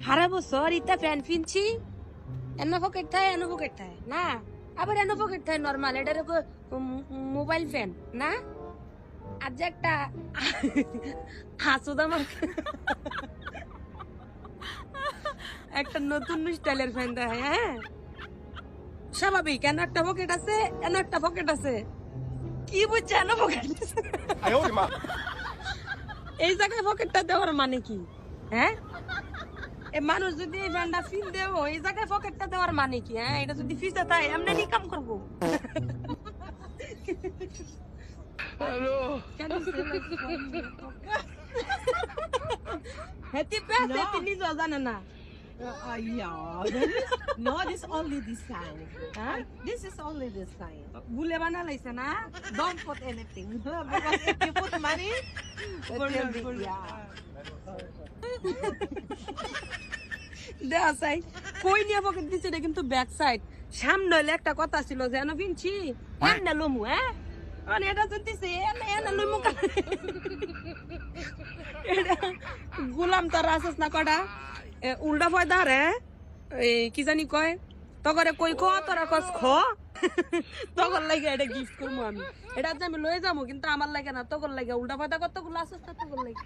সারা বছর ইটা ফ্যান কিনছি এনো পকেট থাকে না আবার এনো পকেট থাকে নরমাল এটার মোবাইল ফ্যান না আজ যে একটা হাসুদা আমার একটা নতুন স্টাইলের ফ্যান দেয় হ্যাঁ স্বাভাবিক কেন একটা পকেট আছে এনো একটা পকেট আছে কি বুঝছে এনো পকেট এই জায়গায় পকেটটা দেওয়ার মানে কি হ্যাঁ এ মানুষ যদি এই ফ্যানটা ফিল দেব এই জায়গায় পকেটটা দেওয়ার মানে কি হ্যাঁ এটা যদি ফিসে তাই এমনি নি কাম করবো হেতি পেছে হেতি নিজও জানে না Yeah. No, this only this sign. Huh? This is only this sign. ভুলে বানা লাইছে না Don't put anything. Because if you put money, it will be, yeah. দেয়া সাই কই নিয়ে পকেট দিছে এটা কিন্তু ব্যাক সাইড সামনে হইলে একটা কথা ছিল যে এনো ফিনছি এনে লমু হ্যাঁ মানে এটা যদি সে এনে লমু এটা গোলাম তার আসস না কটা উল্টা ফয়দা রে এই কি জানি কয় তগরে কই খ তোরা কস খ তগর লাগে এটা গিফট করবো আমি এটা যে আমি লয়ে যাবো কিন্তু আমার লাগে না তগর লাগে উল্টা ফয়দা কতগুলো আসস না তগর লাগে